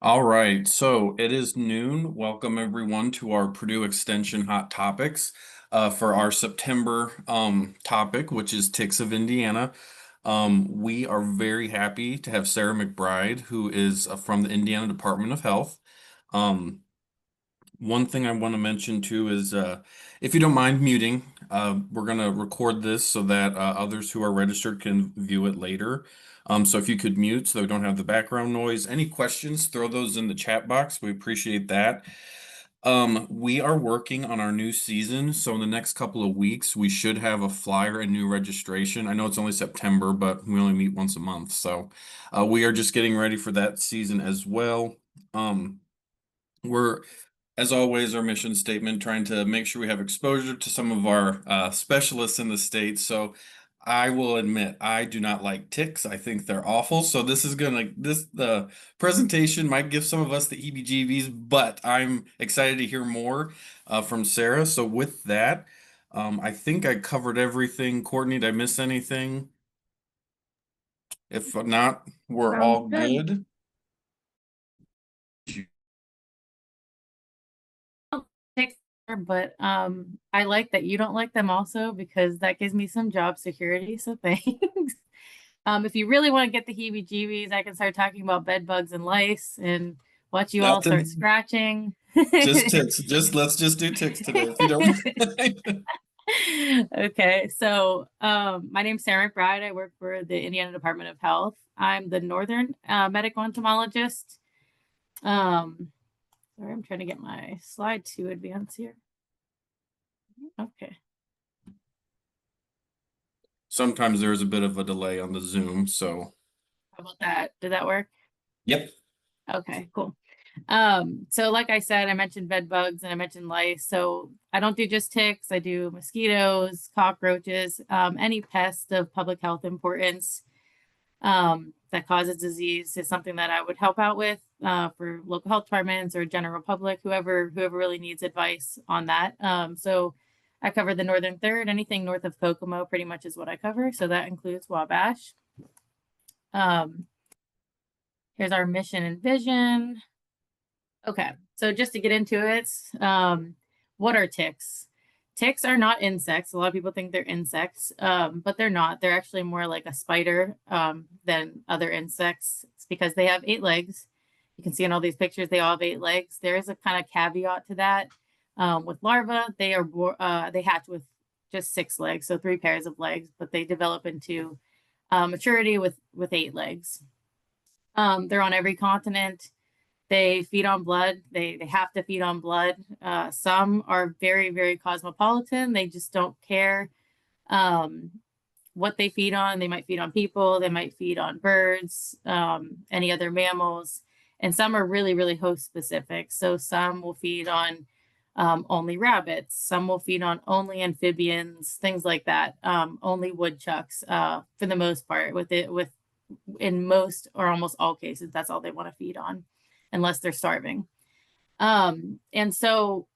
All right, so it is noon. Welcome everyone to our Purdue Extension Hot Topics for our September topic, which is ticks of Indiana. We are very happy to have Sara McBride, who is from the Indiana Department of Health. Um, One thing I want to mention too is if you don't mind muting, we're going to record this so that others who are registered can view it later. So if you could mute so we don't have the background noise. Any questions, throw those in the chat box. We appreciate that. We are working on our new season, so in the next couple of weeks, we should have a flyer and new registration. I know it's only September, but we only meet once a month, so we are just getting ready for that season as well. We're As always, our mission statement, trying to make sure we have exposure to some of our specialists in the state. So I will admit, I do not like ticks. I think they're awful. So the presentation might give some of us the heebie-jeebies, but I'm excited to hear more from Sara. So with that, I think I covered everything. Courtney, did I miss anything? If not, we're Sounds all good. good. Ticks but I like that you don't like them also because that gives me some job security. So thanks. If you really want to get the heebie-jeebies, I can start talking about bed bugs and lice and watch you all start Nothing. scratching. Just ticks. Let's just do ticks today, if you don't mind. Okay, so my name's Sara McBride. I work for the Indiana Department of Health. I'm the Northern medical entomologist. Um, Sorry, I'm trying to get my slide to advance here. Okay. Sometimes there's a bit of a delay on the Zoom, so How about that? Did that work? yep. Okay, cool. So like I said, I mentioned bed bugs and I mentioned lice. So I don't do just ticks, I do mosquitoes, cockroaches, any pest of public health importance that causes disease is something that I would help out with for local health departments or general public, whoever really needs advice on that. So I cover the northern third, anything north of Kokomo pretty much is what I cover. So that includes Wabash. Um, Here's our mission and vision. Okay, so just to get into it, what are ticks? Ticks are not insects. A lot of people think they're insects, but they're not. They're actually more like a spider than other insects. It's because they have 8 legs. You can see in all these pictures, they all have 8 legs. There is a kind of caveat to that. With larvae, they hatch with just 6 legs, so 3 pairs of legs, but they develop into maturity with 8 legs. They're on every continent. They feed on blood. They have to feed on blood. Some are very, very cosmopolitan. They just don't care what they feed on. They might feed on people. They might feed on birds, any other mammals. And some are really, really host specific. So some will feed on only rabbits. Some will feed on only amphibians, things like that. Only woodchucks for the most part. In most or almost all cases, that's all they want to feed on unless they're starving. And so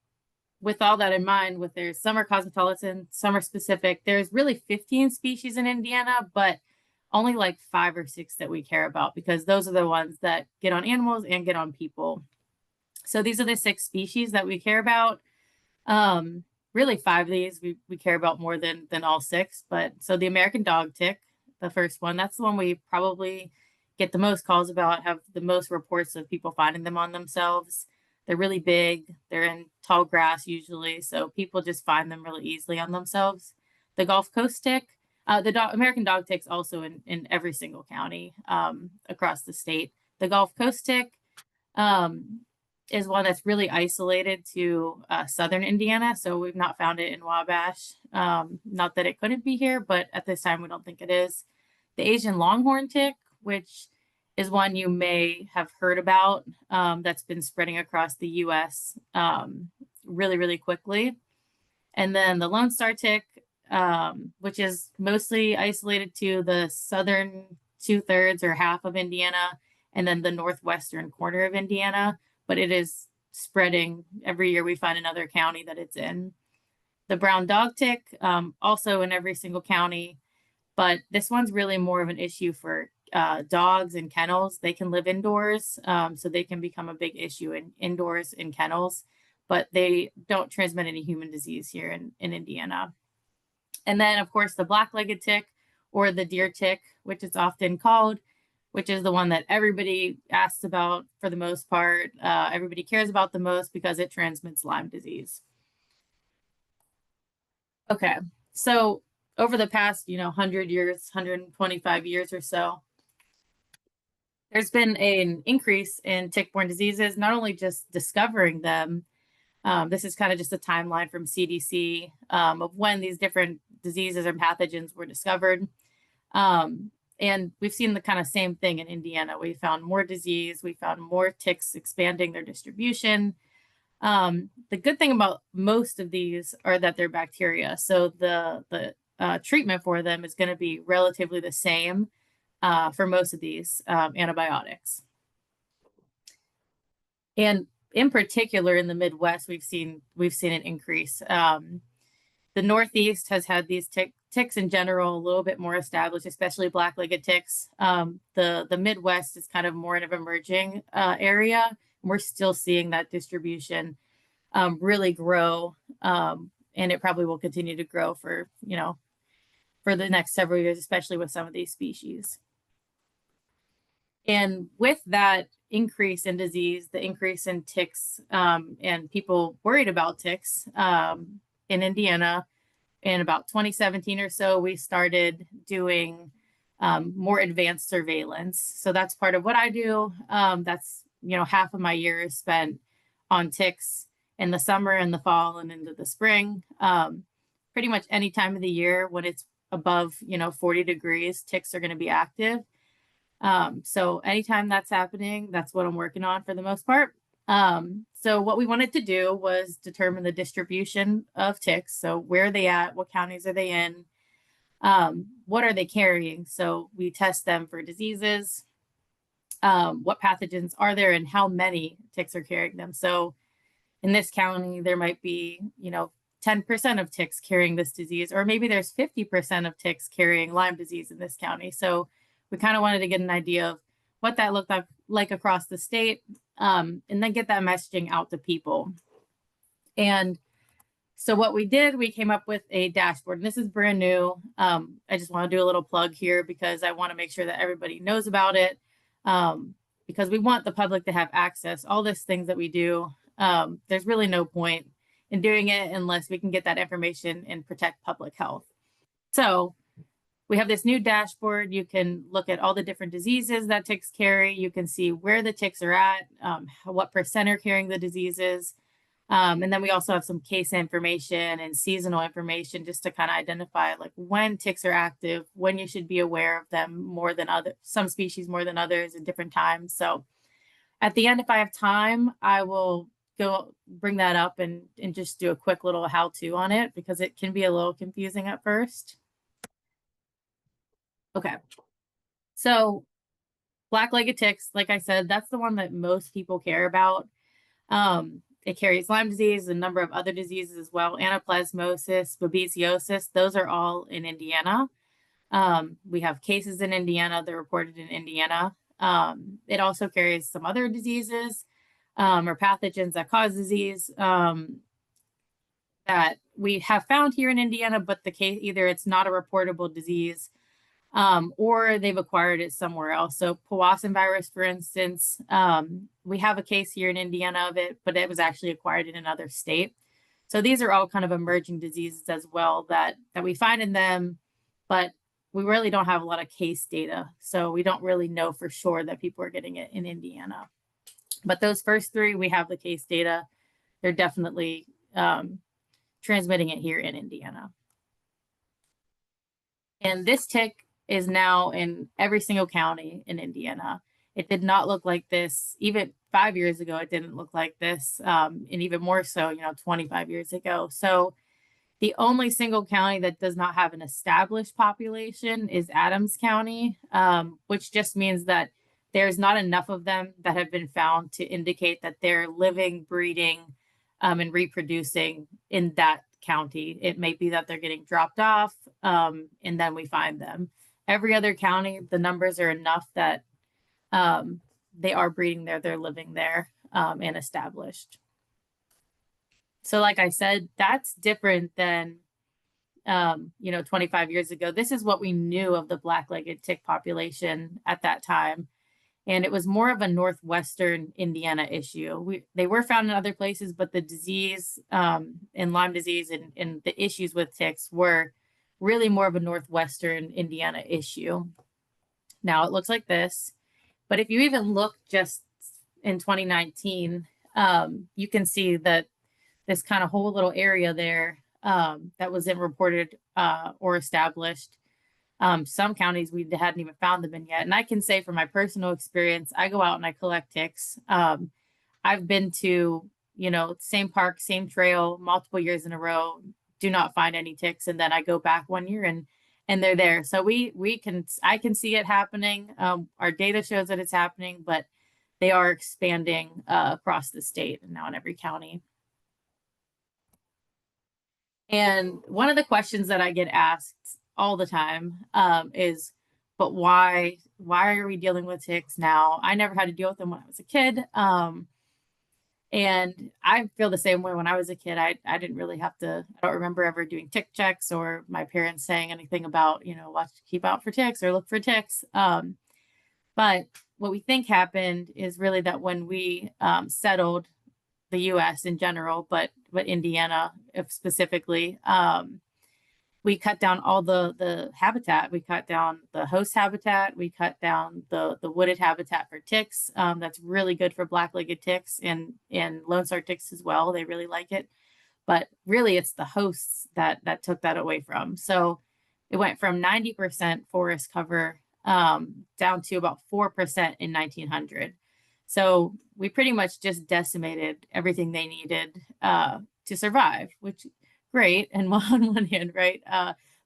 with all that in mind, some are cosmopolitan, some are specific. There's really 15 species in Indiana, but only like 5 or 6 that we care about because those are the ones that get on animals and get on people. So these are the 6 species that we care about. Really 5 of these we care about more than all 6. But so the American dog tick, the first one, that's the one we probably get the most calls about, have the most reports of people finding them on themselves. They're really big. They're in tall grass usually, so people just find them really easily on themselves. The Gulf Coast tick, American dog ticks also in every single county across the state. The Gulf Coast tick is one that's really isolated to southern Indiana, so we've not found it in Wabash. Not that it couldn't be here, but at this time we don't think it is. The Asian longhorn tick, which is one you may have heard about, that's been spreading across the US really, really quickly. And then the Lone Star tick, which is mostly isolated to the southern 2/3 or half of Indiana, and then the northwestern corner of Indiana, but it is spreading. Every year we find another county that it's in. The brown dog tick, also in every single county, but this one's really more of an issue for dogs in kennels, they can live indoors, so they can become a big issue indoors in kennels, but they don't transmit any human disease here in Indiana. And then, of course, the black-legged tick, or the deer tick, which it's often called, which is the one that everybody asks about for the most part. Everybody cares about the most because it transmits Lyme disease. Okay, so over the past, 100 years, 125 years or so, there's been an increase in tick-borne diseases, not only just discovering them. This is kind of just a timeline from CDC of when these different diseases and pathogens were discovered. And we've seen the kind of same thing in Indiana. We found more disease, we found more ticks expanding their distribution. The good thing about most of these are that they're bacteria. So the treatment for them is going to be relatively the same for most of these antibiotics. And in particular, in the Midwest, we've seen an increase. The Northeast has had these ticks in general a little bit more established, especially black-legged ticks. The Midwest is kind of more of an emerging area. We're still seeing that distribution really grow, and it probably will continue to grow for the next several years, especially with some of these species. And with that increase in disease, the increase in ticks, and people worried about ticks in Indiana, in about 2017 or so, we started doing more advanced surveillance. So that's part of what I do. That's half of my year is spent on ticks in the summer and the fall and into the spring. Pretty much any time of the year when it's above 40 degrees, ticks are going to be active. So anytime that's happening, that's what I'm working on for the most part. So what we wanted to do was determine the distribution of ticks. So where are they at? What counties are they in? What are they carrying? So we test them for diseases. What pathogens are there and how many ticks are carrying them? So in this county, there might be, 10% of ticks carrying this disease, or maybe there's 50% of ticks carrying Lyme disease in this county. So we kind of wanted to get an idea of what that looked like across the state, and then get that messaging out to people. And so what we did, we came up with a dashboard, and this is brand new. I just want to do a little plug here because I want to make sure that everybody knows about it, because we want the public to have access. All these things that we do, there's really no point in doing it unless we can get that information and protect public health. So we have this new dashboard. You can look at all the different diseases that ticks carry. You can see where the ticks are at, what percent are carrying the diseases. And then we also have some case information and seasonal information just to kind of identify like when ticks are active, when you should be aware of them more than some species more than others at different times. So at the end, if I have time, I will go bring that up and just do a quick little how-to on it because it can be a little confusing at first. Okay, so black-legged ticks, like I said, that's the one that most people care about. It carries Lyme disease, a number of other diseases as well, anaplasmosis, babesiosis. Those are all in Indiana. We have cases in Indiana. They're reported in Indiana. It also carries some other diseases or pathogens that cause disease that we have found here in Indiana, but the case either it's not a reportable disease or they've acquired it somewhere else. So Powassan virus, for instance, we have a case here in Indiana of it, but it was actually acquired in another state. So these are all kind of emerging diseases as well that we find in them, but we really don't have a lot of case data. So we don't really know for sure that people are getting it in Indiana. But those first three, we have the case data. They're definitely transmitting it here in Indiana. And this tick is now in every single county in Indiana. It did not look like this even 5 years ago. It didn't look like this, and even more so, 25 years ago. So the only single county that does not have an established population is Adams County, which just means that there's not enough of them that have been found to indicate that they're living, breeding, and reproducing in that county. It may be that they're getting dropped off, and then we find them. Every other county, the numbers are enough that um, they are breeding there, they're living there, and established. So, like I said, that's different than 25 years ago. This is what we knew of the black-legged tick population at that time. And it was more of a northwestern Indiana issue. They were found in other places, but the disease and Lyme disease and the issues with ticks were really more of a northwestern Indiana issue. Now it looks like this, but if you even look just in 2019, you can see that this kind of whole little area there that wasn't reported or established. Some counties we hadn't even found them in yet. And I can say from my personal experience, I go out and I collect ticks. I've been to, same park, same trail, multiple years in a row, do not find any ticks. And then I go back one year and they're there. So I can see it happening. Our data shows that it's happening, but they are expanding across the state and now in every county. And one of the questions that I get asked all the time is, but why are we dealing with ticks now? I never had to deal with them when I was a kid. And I feel the same way when I was a kid. I didn't really have to, I don't remember ever doing tick checks or my parents saying anything about, keep out for ticks or look for ticks. But what we think happened is really that when we settled the US in general, but Indiana specifically, we cut down all the habitat. We cut down the host habitat. We cut down the wooded habitat for ticks. That's really good for black-legged ticks and Lone Star ticks as well. They really like it. But really, it's the hosts that took that away from. So it went from 90% forest cover down to about 4% in 1900. So we pretty much just decimated everything they needed to survive, which great and on one hand, right?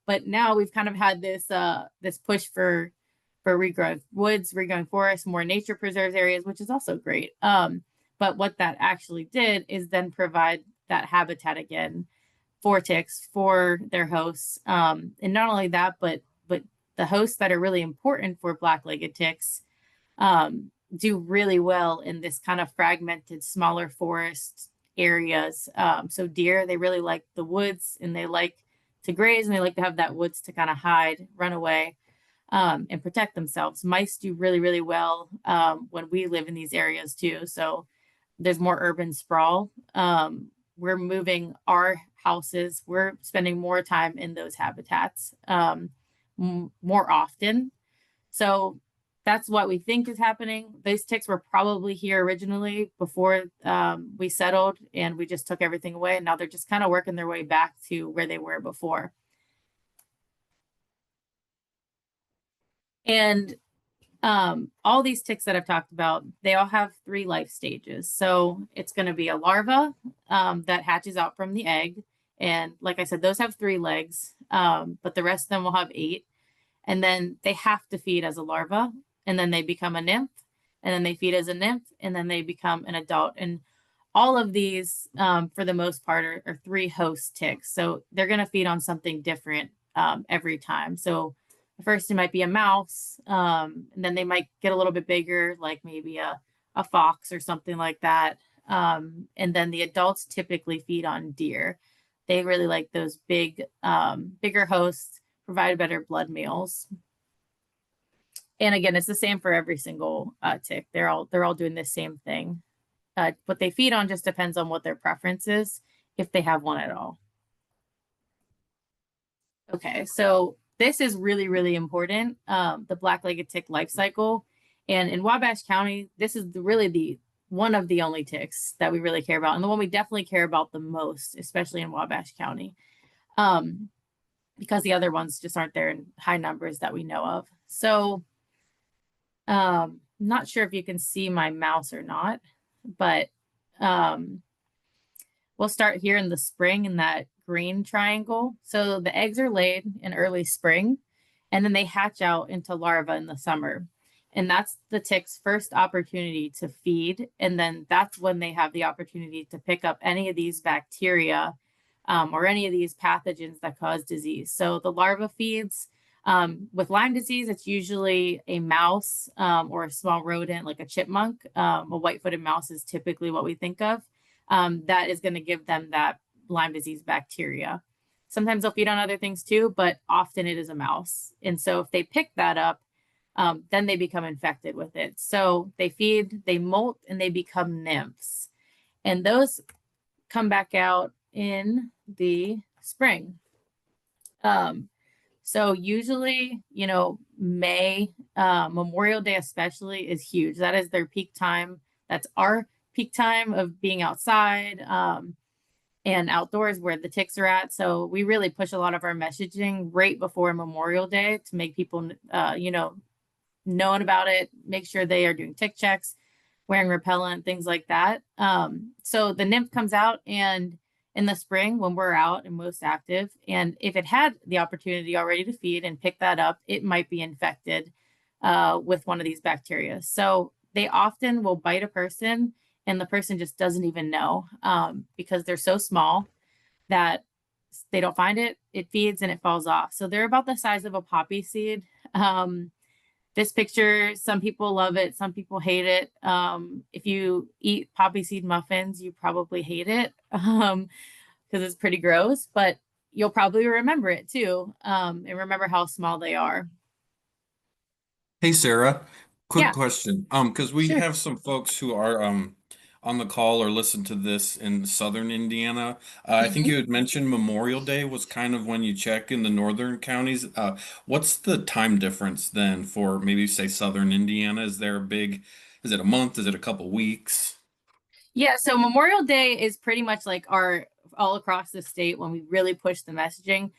But now we've kind of had this push for regrowth woods, regrowing forests, more nature preserves areas, which is also great. But what that actually did is then provide that habitat again for ticks, for their hosts, and not only that, but the hosts that are really important for black-legged ticks do really well in this kind of fragmented, smaller forest areas. So deer, they really like the woods and they like to graze and they like to have that woods to kind of hide, run away, and protect themselves. Mice do really, really well when we live in these areas too. So there's more urban sprawl. We're moving our houses. We're spending more time in those habitats more often. So that's what we think is happening. Those ticks were probably here originally before we settled and we just took everything away. And now they're just kind of working their way back to where they were before. And all these ticks that I've talked about, they all have 3 life stages. So it's going to be a larva that hatches out from the egg. And like I said, those have 3 legs, but the rest of them will have 8. And then they have to feed as a larva, and then they become a nymph, and then they feed as a nymph, and then they become an adult. And all of these, for the most part, are 3 host ticks. So they're going to feed on something different every time. So first it might be a mouse, and then they might get a little bit bigger, like maybe a fox or something like that. And then the adults typically feed on deer. They really like those bigger hosts, provide better blood meals. And again, it's the same for every single tick. They're all doing the same thing. What they feed on just depends on what their preference is, if they have one at all. Okay, so this is really, really important, the black-legged tick life cycle. And in Wabash County, this is really one of the only ticks that we really care about, and the one we definitely care about the most, especially in Wabash County, because the other ones just aren't there in high numbers that we know of. So not sure if you can see my mouse or not, but we'll start here in the spring in that green triangle. So the eggs are laid in early spring, and then they hatch out into larvae in the summer. And that's the tick's first opportunity to feed. And then that's when they have the opportunity to pick up any of these bacteria or any of these pathogens that cause disease. So the larva feeds With Lyme disease, it's usually a mouse or a small rodent like a chipmunk. A white-footed mouse is typically what we think of. That is going to give them that Lyme disease bacteria. Sometimes they'll feed on other things too, but often it is a mouse. And so if they pick that up, then they become infected with it. So they feed, they molt, and they become nymphs. And those come back out in the spring. So usually, May, Memorial Day especially is huge. That is their peak time. That's our peak time of being outside and outdoors where the ticks are at. So we really push a lot of our messaging right before Memorial Day to make people, knowing about it, make sure they are doing tick checks, wearing repellent, things like that. So the nymph comes out and in the spring when we're out and most active, and if it had the opportunity already to feed and pick that up, it might be infected with one of these bacteria. So they often will bite a person and the person just doesn't even know because they're so small that they don't find it, it feeds and it falls off. So they're about the size of a poppy seed. This picture, some people love it, some people hate it. If you eat poppy seed muffins, you probably hate it because it's pretty gross, but you'll probably remember it too and remember how small they are. Hey Sarah, quick Yeah, question. Because we sure. have some folks who are on the call or listen to this in southern Indiana. I think Mhm. you had mentioned Memorial Day was kind of when you check in the northern counties. What's the time difference then for maybe say southern Indiana? Is there a big, is it a month? Is it a couple weeks? Yeah, so Memorial Day is pretty much like our all across the state when we really push the messaging.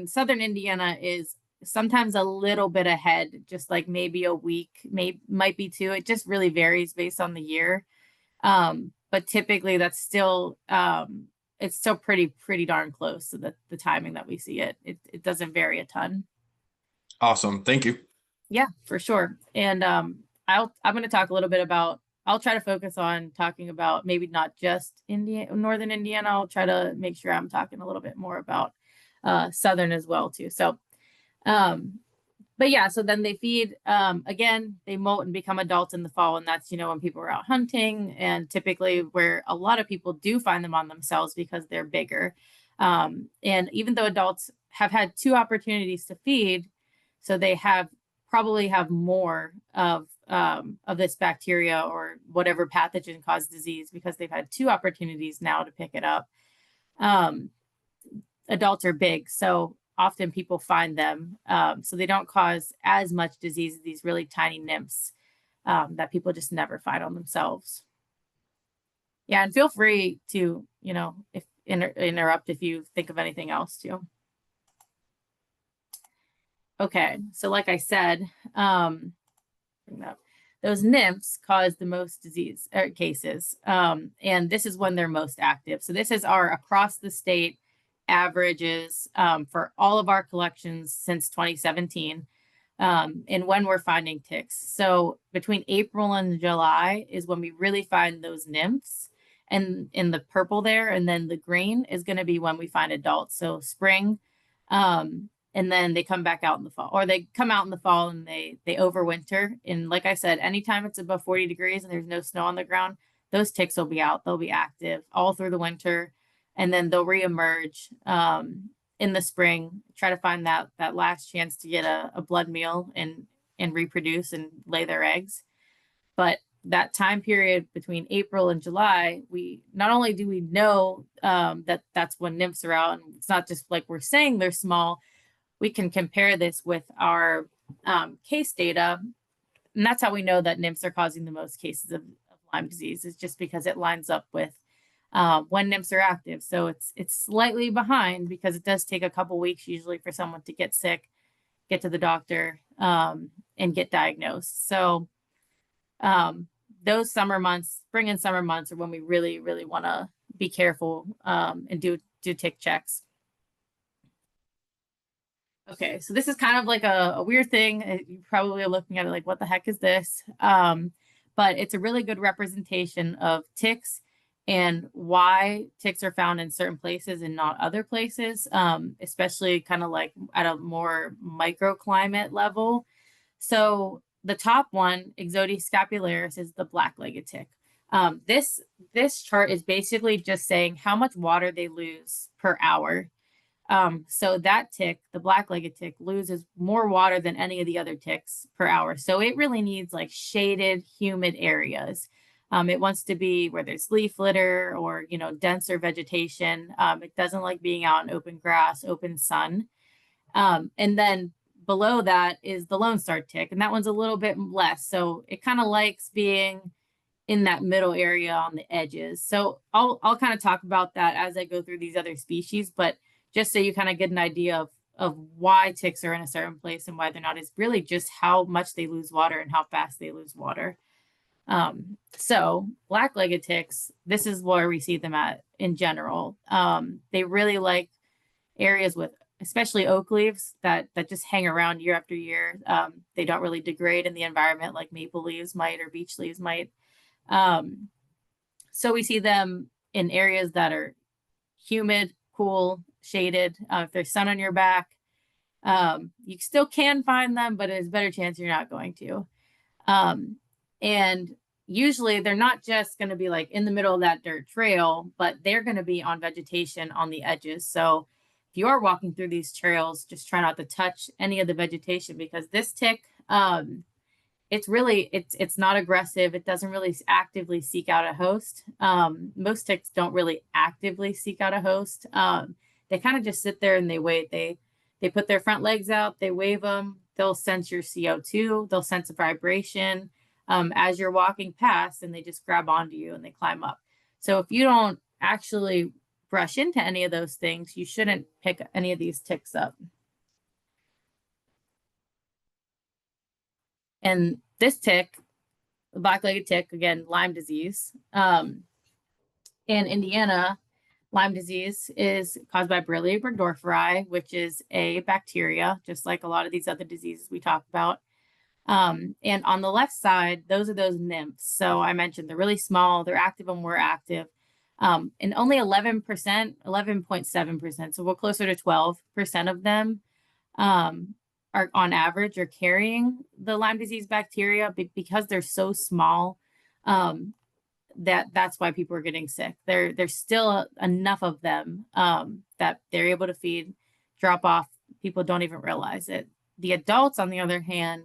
Southern Indiana is sometimes a little bit ahead, just like maybe a week, might be two. It just really varies based on the year. But typically that's still it's still pretty darn close to the timing that we see it. It doesn't vary a ton. Awesome. Thank you. Yeah, for sure. And I'm going to talk a little bit about. I'll try to focus on talking about maybe not just northern Indiana. I'll try to make sure I'm talking a little bit more about southern as well too. So, um, but yeah, so then they feed again. They molt and become adults in the fall, and that's when people are out hunting, and typically where a lot of people do find them on themselves because they're bigger. And even though adults have had two opportunities to feed, so they probably have more of this bacteria or whatever pathogen caused disease because they've had two opportunities now to pick it up. Um, Adults are big, so often people find them. So they don't cause as much disease as these really tiny nymphs that people just never find on themselves. Yeah, and feel free to, if interrupt if you think of anything else too. Okay, so like I said, bring that up. Those nymphs cause the most disease cases, and this is when they're most active. So this is our across the state averages for all of our collections since 2017, and when we're finding ticks. So between April and July is when we really find those nymphs, and in the purple there, and then the green is going to be when we find adults. So spring. And then they come back out in the fall, or they come out in the fall and they overwinter. And like I said, anytime it's above 40 degrees and there's no snow on the ground, those ticks will be out. They'll be active all through the winter, and then they'll reemerge in the spring. Try to find that last chance to get a blood meal and reproduce and lay their eggs. But that time period between April and July, we not only do we know that that's when nymphs are out, and it's not just like we're saying they're small. We can compare this with our case data, and that's how we know that nymphs are causing the most cases of Lyme disease, is just because it lines up with when nymphs are active. So it's slightly behind because it does take a couple weeks usually for someone to get sick, get to the doctor, and get diagnosed. So those summer months, spring and summer months, are when we really, really want to be careful and do tick checks. Okay, so this is kind of like a weird thing. You probably are looking at it like, what the heck is this? But it's a really good representation of ticks and why ticks are found in certain places and not other places, especially kind of like at a more microclimate level. So the top one, Ixodes scapularis, is the black-legged tick. This chart is basically just saying how much water they lose per hour. So that tick, the black-legged tick, loses more water than any of the other ticks per hour. So it really needs like shaded, humid areas. It wants to be where there's leaf litter or, denser vegetation. It doesn't like being out in open grass, open sun. And then below that is the Lone Star tick, and that one's a little bit less. So it kind of likes being in that middle area on the edges. So I'll kind of talk about that as I go through these other species, but just so you kind of get an idea of why ticks are in a certain place and why they're not, is really just how much they lose water and how fast they lose water. So black-legged ticks, this is where we see them at in general. They really like areas with especially oak leaves that just hang around year after year. They don't really degrade in the environment like maple leaves might or beech leaves might. So we see them in areas that are humid, cool, shaded. If there's sun on your back, you still can find them, but there's a better chance you're not going to. And usually they're not just going to be like in the middle of that dirt trail, but they're going to be on vegetation on the edges. So if you are walking through these trails, just try not to touch any of the vegetation, because this tick, it's not aggressive. It doesn't really actively seek out a host. Most ticks don't really actively seek out a host. They kind of just sit there and they wait. They put their front legs out, they wave them, they'll sense your CO2, they'll sense a vibration as you're walking past, and they just grab onto you and they climb up. So if you don't actually brush into any of those things, you shouldn't pick any of these ticks up. And this tick, the black-legged tick, again, Lyme disease. In Indiana, Lyme disease is caused by Borrelia burgdorferi, which is a bacteria, just like a lot of these other diseases we talk about. And on the left side, those are those nymphs. So I mentioned they're really small, they're active and we're active. And only 11%, 11.7%, so we're closer to 12% of them are on average are carrying the Lyme disease bacteria, because they're so small. That's why people are getting sick. There's still enough of them that they're able to feed, drop off. People don't even realize it. The adults, on the other hand,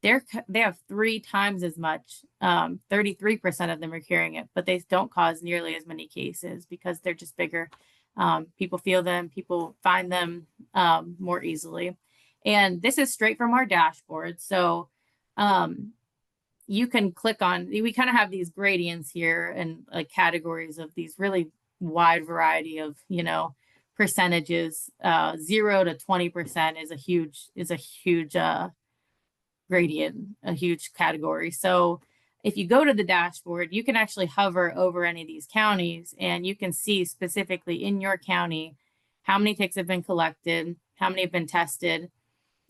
they have 3 times as much. 33% of them are carrying it, but they don't cause nearly as many cases because they're just bigger. People feel them, people find them more easily. And this is straight from our dashboard. So you can click on, we kind of have these gradients here and like categories of these really wide variety of, percentages. 0 to 20% is a huge gradient, a huge category. So if you go to the dashboard, you can actually hover over any of these counties and you can see specifically in your county how many ticks have been collected, how many have been tested,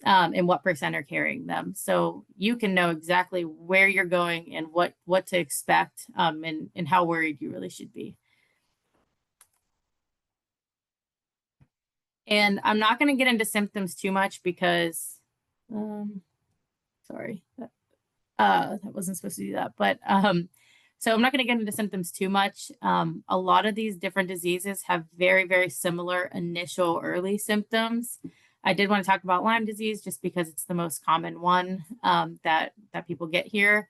and what percent are carrying them. So you can know exactly where you're going and what to expect, and how worried you really should be. And I'm not going to get into symptoms too much because, sorry, that wasn't supposed to do that. But so I'm not going to get into symptoms too much. A lot of these different diseases have very, very similar initial early symptoms. I did want to talk about Lyme disease just because it's the most common one that people get here.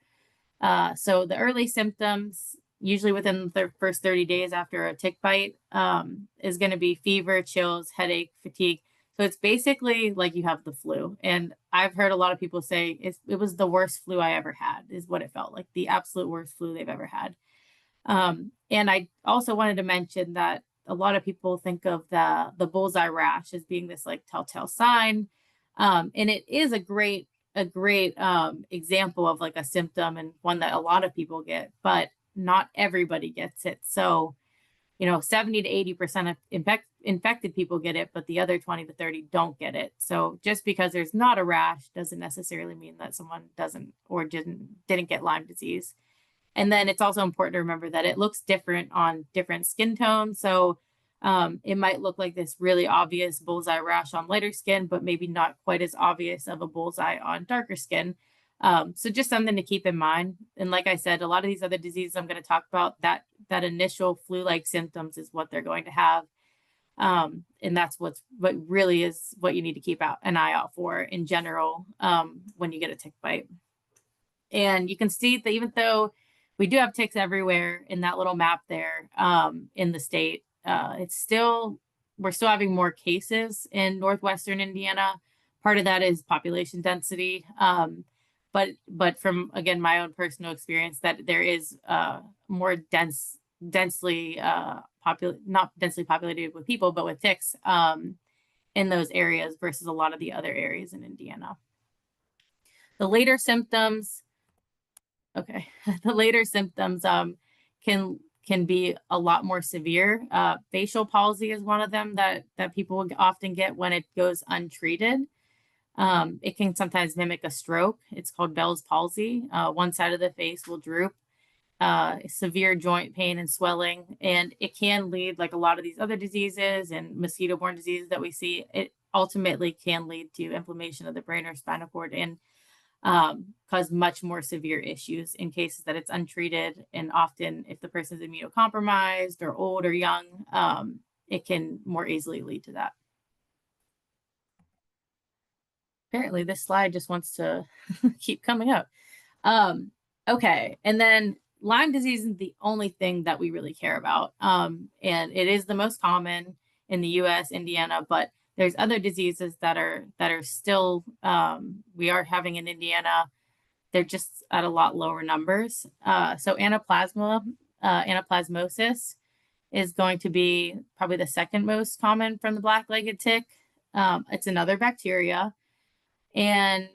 So the early symptoms, usually within the first 30 days after a tick bite, is going to be fever, chills, headache, fatigue. So it's basically like you have the flu. And I've heard a lot of people say it was the worst flu I ever had, is what it felt like, the absolute worst flu they've ever had. And I also wanted to mention that a lot of people think of the bullseye rash as being this like telltale sign. And it is a great example of like a symptom and one that a lot of people get, but not everybody gets it. So 70 to 80% of infected people get it, but the other 20 to 30 don't get it. So just because there's not a rash doesn't necessarily mean that someone doesn't or didn't get Lyme disease. And then it's also important to remember that it looks different on different skin tones. So it might look like this really obvious bullseye rash on lighter skin, but maybe not quite as obvious of a bullseye on darker skin. So just something to keep in mind. And like I said, a lot of these other diseases I'm going to talk about, that initial flu-like symptoms is what they're going to have. And that's what really is what you need to keep an eye out for in general when you get a tick bite. And you can see that even though we do have ticks everywhere in that little map there in the state, we're still having more cases in northwestern Indiana. Part of that is population density. But from, again, my own personal experience, that there is more densely not densely populated with people, but with ticks in those areas versus a lot of the other areas in Indiana. The later symptoms, okay, the later symptoms can be a lot more severe. Facial palsy is one of them that people often get when it goes untreated. It can sometimes mimic a stroke. It's called Bell's palsy. One side of the face will droop. Severe joint pain and swelling, and it can lead, like a lot of these other diseases and mosquito-borne diseases that we see, it ultimately can lead to inflammation of the brain or spinal cord and cause much more severe issues in cases that it's untreated. And often if the person is immunocompromised or old or young, it can more easily lead to that. Apparently this slide just wants to keep coming up. Okay, and then Lyme disease isn't the only thing that we really care about. And it is the most common in the US, Indiana, but there's other diseases that are still we are having in Indiana. They're just at a lot lower numbers. So anaplasmosis is going to be probably the second most common from the black-legged tick. It's another bacteria, and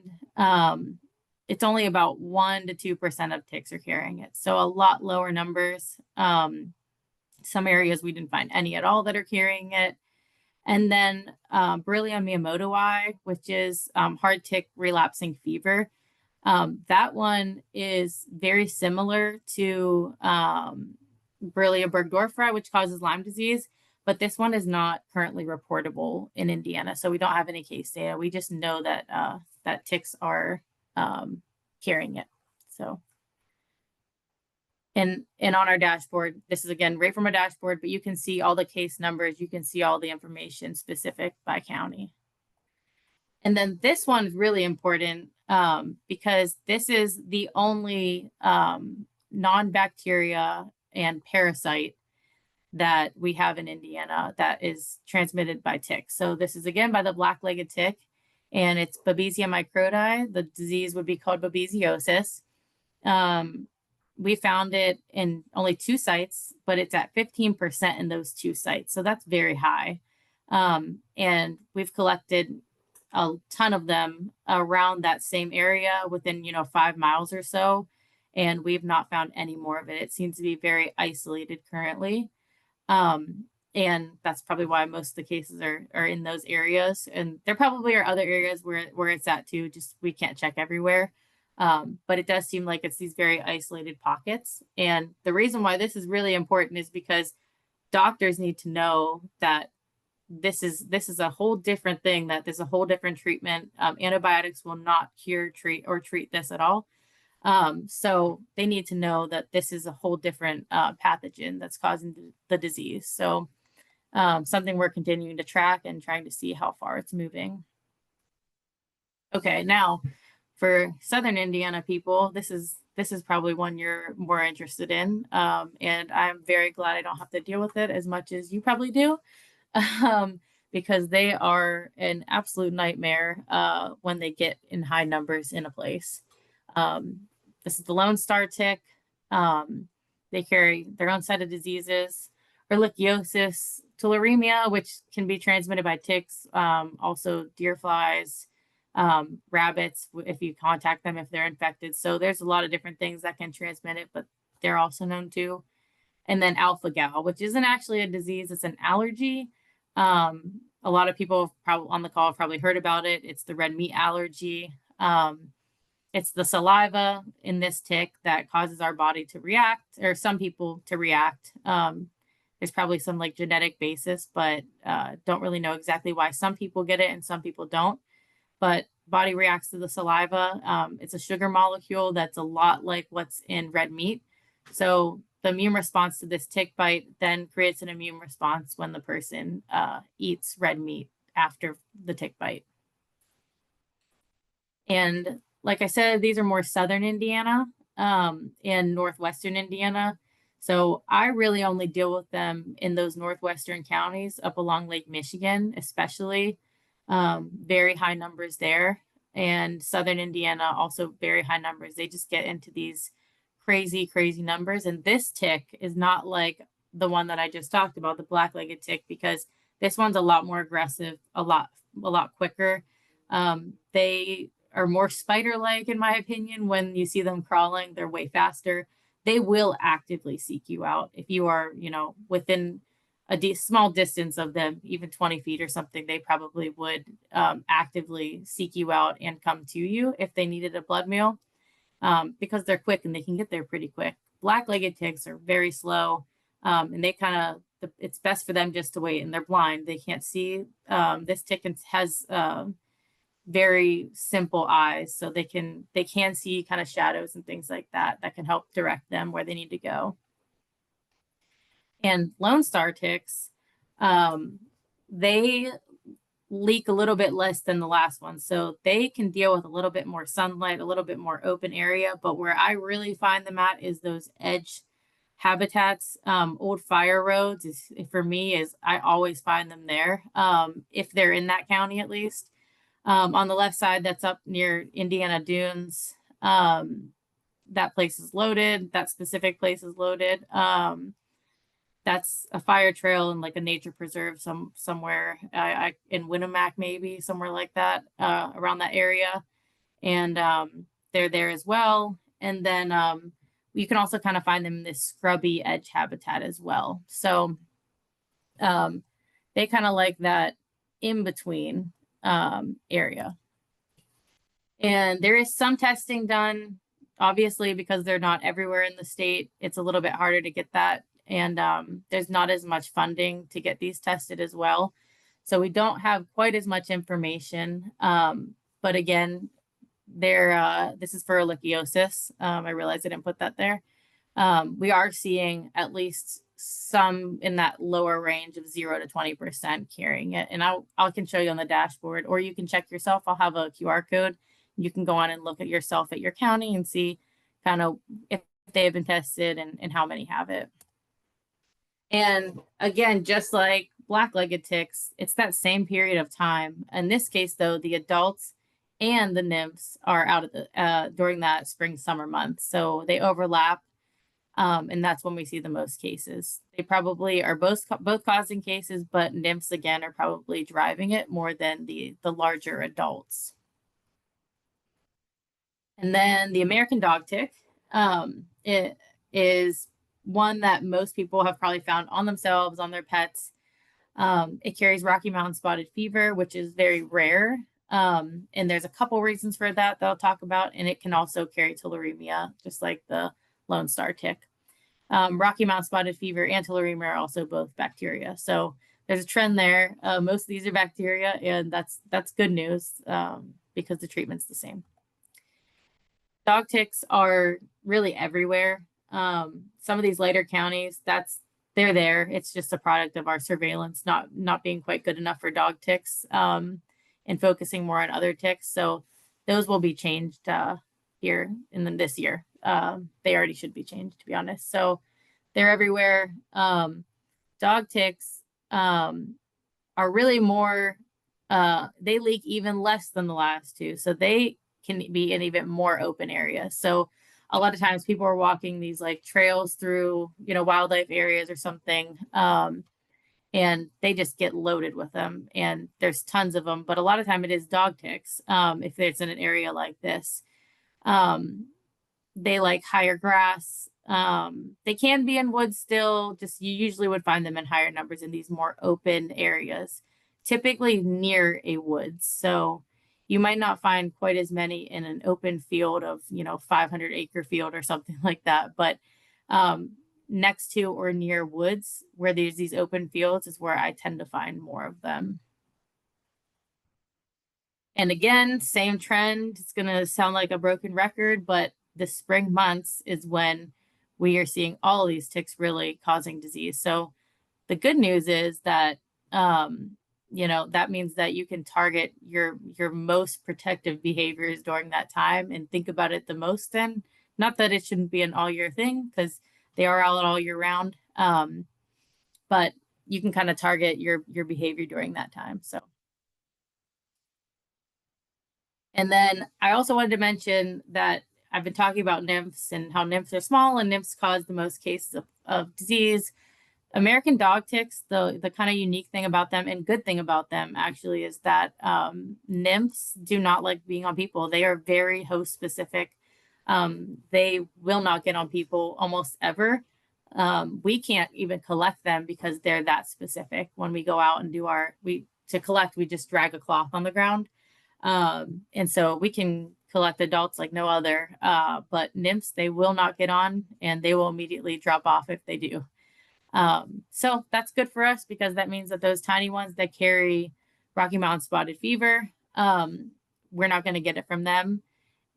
it's only about 1 to 2% of ticks are carrying it. So a lot lower numbers. Some areas we didn't find any at all that are carrying it. And then Borrelia miyamotoi, which is hard tick relapsing fever. That one is very similar to Borrelia burgdorferi, which causes Lyme disease, but this one is not currently reportable in Indiana. So we don't have any case data. We just know that that ticks are carrying it. So, and on our dashboard, this is again right from our dashboard, but you can see all the case numbers. You can see all the information specific by county. And then this one is really important because this is the only non-bacteria and parasite that we have in Indiana that is transmitted by ticks. So this is again by the black-legged tick, and it's Babesia microti. The disease would be called babesiosis. We found it in only 2 sites, but it's at 15% in those 2 sites. So that's very high. And we've collected a ton of them around that same area within, 5 miles or so. And we've not found any more of it. It seems to be very isolated currently. And that's probably why most of the cases are in those areas. And there probably are other areas where it's at too, just we can't check everywhere. But it does seem like it's these very isolated pockets. And the reason why this is really important is because doctors need to know that this is a whole different thing, that there's a whole different treatment. Antibiotics will not cure, treat this at all. So they need to know that this is a whole different pathogen that's causing the disease. So something we're continuing to track and trying to see how far it's moving. Okay, now for Southern Indiana people, this is probably one you're more interested in. And I'm very glad I don't have to deal with it as much as you probably do. Because they are an absolute nightmare when they get in high numbers in a place. This is the Lone Star tick. They carry their own set of diseases, ehrlichiosis, tularemia, which can be transmitted by ticks, also deer flies, rabbits, if you contact them if they're infected. So there's a lot of different things that can transmit it, but they're also known too. And then alpha-gal, which isn't actually a disease, it's an allergy. A lot of people probably on the call have probably heard about it. It's the red meat allergy. It's the saliva in this tick that causes our body to react, or some people to react. There's probably some like genetic basis, but don't really know exactly why some people get it and some people don't. But body reacts to the saliva. It's a sugar molecule that's a lot like what's in red meat. So the immune response to this tick bite then creates an immune response when the person eats red meat after the tick bite. And like I said, these are more southern Indiana and northwestern Indiana. So I really only deal with them in those northwestern counties up along Lake Michigan, especially. Very high numbers there. And southern Indiana, also very high numbers. They just get into these crazy, crazy numbers. And this tick is not like the one that I just talked about, the black-legged tick, because this one's a lot more aggressive, a lot quicker. They are more spider-like, in my opinion. When you see them crawling, they're way faster. They will actively seek you out if you are, within a small distance of them, even 20 feet or something. They probably would actively seek you out and come to you if they needed a blood meal, because they're quick and they can get there pretty quick. Black-legged ticks are very slow, and they kind of, it's best for them just to wait, and they're blind. They can't see. This tick has very simple eyes, so they can see kind of shadows and things like that can help direct them where they need to go. And Lone Star ticks, they leak a little bit less than the last one, so they can deal with a little bit more sunlight, a little bit more open area. But where I really find them at is those edge habitats. Old fire roads is, for me, is I always find them there, if they're in that county at least. On the left side, that's up near Indiana Dunes. That place is loaded. That specific place is loaded. That's a fire trail and like a nature preserve somewhere in Winnemac, maybe somewhere like that, around that area. And they're there as well. And then you can also kind of find them in this scrubby edge habitat as well. So they kind of like that in between area. And there is some testing done, obviously, because they're not everywhere in the state. It's a little bit harder to get that. And there's not as much funding to get these tested as well. So we don't have quite as much information. But again, this is for ehrlichiosis. I realized I didn't put that there. We are seeing at least some in that lower range of 0 to 20% carrying it. And I can show you on the dashboard, or you can check yourself. I'll have a QR code. You can go on and look at yourself at your county and see kind of if they have been tested and how many have it. And again, just like black-legged ticks, it's that same period of time. In this case, though, the adults and the nymphs are out of the during that spring summer month, so they overlap, and that's when we see the most cases. They probably are both causing cases, but nymphs again are probably driving it more than the larger adults. And then the American dog tick, it is one that most people have probably found on themselves, on their pets. It carries Rocky Mountain spotted fever, which is very rare. And there's a couple reasons for that I'll talk about. And it can also carry tularemia, just like the Lone Star tick. Rocky Mountain spotted fever and tularemia are also both bacteria. So there's a trend there. Most of these are bacteria, and that's good news, because the treatment's the same. Dog ticks are really everywhere. Some of these later counties, they're there. It's just a product of our surveillance not being quite good enough for dog ticks, and focusing more on other ticks. So those will be changed here in this year. They already should be changed, to be honest. So they're everywhere. Dog ticks are really more, they leak even less than the last two. So they can be in even more open areas. So a lot of times people are walking these like trails through, wildlife areas or something, and they just get loaded with them, and there's tons of them. But a lot of time it is dog ticks, if it's in an area like this. They like higher grass. They can be in woods still, just you usually would find them in higher numbers in these more open areas, typically near a woods. So you might not find quite as many in an open field of, 500-acre field or something like that. But next to or near woods where there's these open fields is where I tend to find more of them. And again, same trend. It's going to sound like a broken record, but the spring months is when we are seeing all these ticks really causing disease. So the good news is that that means that you can target your most protective behaviors during that time and think about it the most. Then, not that it shouldn't be an all year thing, because they are out all year round, but you can kind of target your behavior during that time. So. And then I also wanted to mention that I've been talking about nymphs and how nymphs are small and nymphs cause the most cases of disease. American dog ticks, the kind of unique thing about them and good thing about them actually is that nymphs do not like being on people. They are very host specific. They will not get on people almost ever. We can't even collect them because they're that specific. When we go out and to collect, we just drag a cloth on the ground. And so we can collect adults like no other, but nymphs, they will not get on and they will immediately drop off if they do. So that's good for us because that means that those tiny ones that carry Rocky Mountain spotted fever, we're not going to get it from them.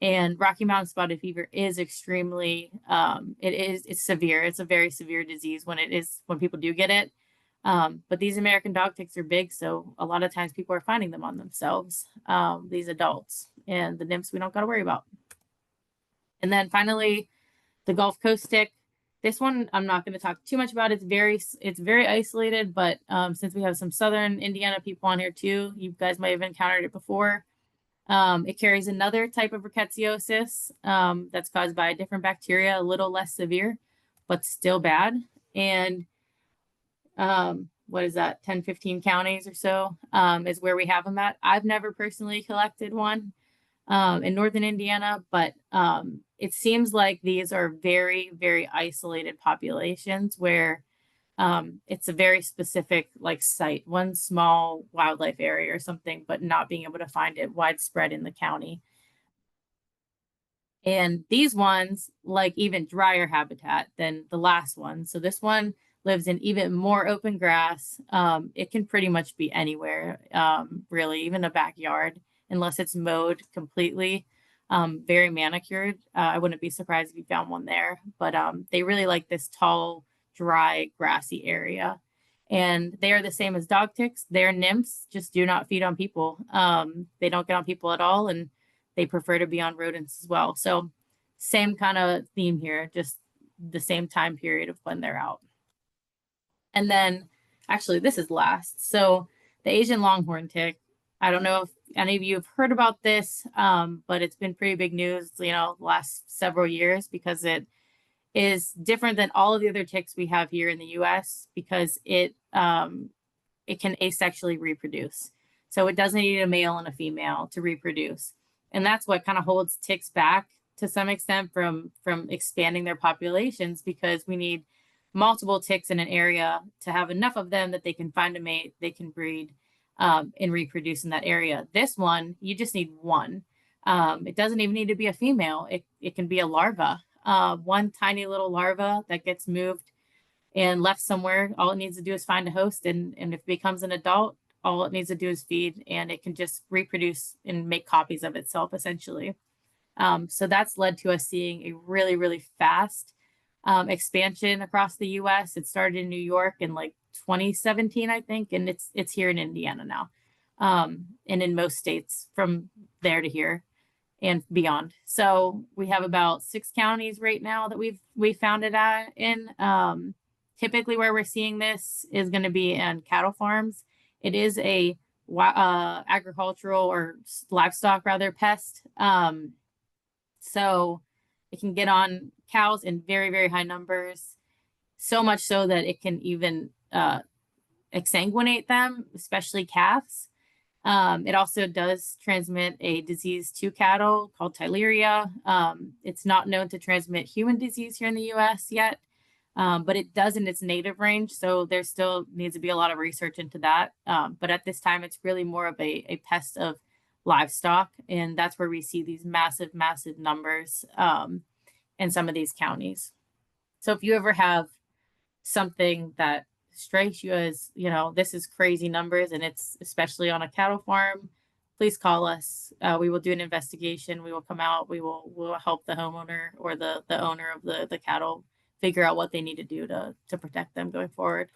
And Rocky Mountain spotted fever is extremely, it's severe. It's a very severe disease when people do get it. But these American dog ticks are big, so a lot of times people are finding them on themselves, these adults, and the nymphs we don't got to worry about. And then finally, the Gulf Coast tick. This one I'm not going to talk too much about. It's very isolated, but since we have some southern Indiana people on here too, you guys might have encountered it before. It carries another type of rickettsiosis that's caused by a different bacteria, a little less severe, but still bad. And what is that, 10, 15 counties or so is where we have them at. I've never personally collected one in northern Indiana, but it seems like these are very, very isolated populations where it's a very specific like site, one small wildlife area or something, but not being able to find it widespread in the county. And these ones like even drier habitat than the last one. So this one lives in even more open grass. It can pretty much be anywhere, really, even a backyard, unless it's mowed completely, very manicured. I wouldn't be surprised if you found one there, but they really like this tall, dry, grassy area. And they are the same as dog ticks. They're nymphs, just do not feed on people. They don't get on people at all, and they prefer to be on rodents as well. So same kind of theme here, just the same time period of when they're out. And then actually this is last. So the Asian longhorn tick, I don't know if any of you have heard about this, but it's been pretty big news, the last several years because it is different than all of the other ticks we have here in the US because it can asexually reproduce. So it doesn't need a male and a female to reproduce. And that's what kind of holds ticks back to some extent from expanding their populations because we need multiple ticks in an area to have enough of them that they can find a mate, they can breed and reproduce in that area. This one, you just need one. It doesn't even need to be a female. It can be a larva, one tiny little larva that gets moved and left somewhere. All it needs to do is find a host. And if it becomes an adult, all it needs to do is feed and it can just reproduce and make copies of itself essentially. So that's led to us seeing a really, really fast expansion across the US. It started in New York in like 2017, I think, and it's here in Indiana now. And in most states from there to here and beyond. So we have about 6 counties right now that we've found it in. Typically where we're seeing this is going to be in cattle farms. It is a agricultural or livestock rather pest. So it can get on cows in very, very high numbers, so much so that it can even exsanguinate them, especially calves. It also does transmit a disease to cattle called Theileria. It's not known to transmit human disease here in the US yet, but it does in its native range. So there still needs to be a lot of research into that. But at this time, it's really more of a pest of livestock. And that's where we see these massive, massive numbers in some of these counties. So if you ever have something that strikes you as, this is crazy numbers, and it's especially on a cattle farm, please call us. We will do an investigation. We will come out. We'll help the homeowner or the owner of the cattle figure out what they need to do to protect them going forward.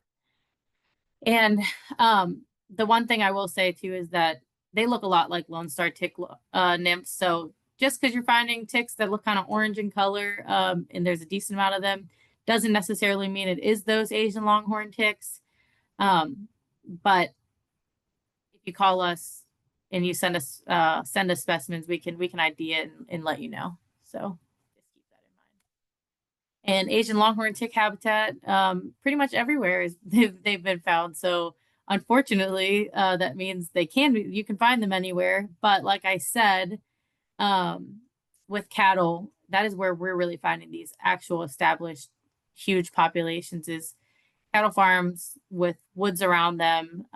And the one thing I will say too is that they look a lot like Lone Star tick nymphs. So just because you're finding ticks that look kind of orange in color, and there's a decent amount of them, doesn't necessarily mean it is those Asian longhorn ticks. But if you call us and you send us specimens, we can ID it and let you know. So just keep that in mind. And Asian longhorn tick habitat, pretty much everywhere they've been found. So unfortunately, that means you can find them anywhere. But like I said, with cattle, that is where we're really finding these actual established huge populations, is cattle farms with woods around them,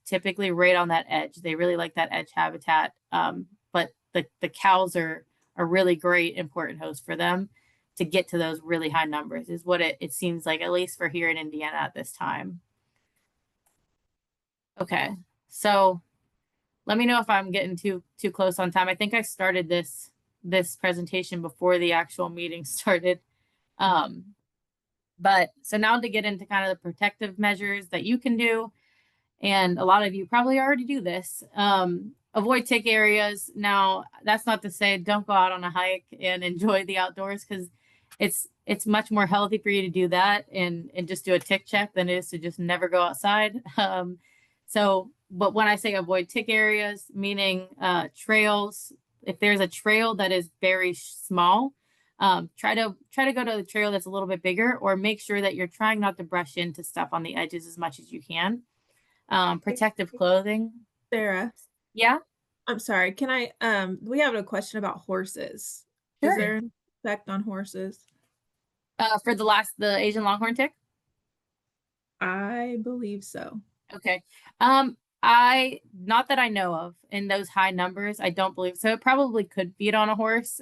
typically right on that edge. They really like that edge habitat. But the cows are a really great important host for them to get to those really high numbers, is what it seems like, at least for here in Indiana at this time. Okay, so let me know if I'm getting too close on time. I think I started this presentation before the actual meeting started. But so now to get into kind of the protective measures that you can do, and a lot of you probably already do this. Avoid tick areas. Now, that's not to say don't go out on a hike and enjoy the outdoors, because it's much more healthy for you to do that and just do a tick check than it is to just never go outside. But when I say avoid tick areas, meaning trails, if there's a trail that is very small, try to go to the trail that's a little bit bigger, or make sure that you're trying not to brush into stuff on the edges as much as you can. Protective clothing. Sarah, Yeah, I'm sorry. Can I, we have a question about horses. Is sure. there an effect on horses? For the Asian longhorn tick. I believe so. Okay. Not that I know of, in those high numbers, I don't believe so. It probably could feed on a horse.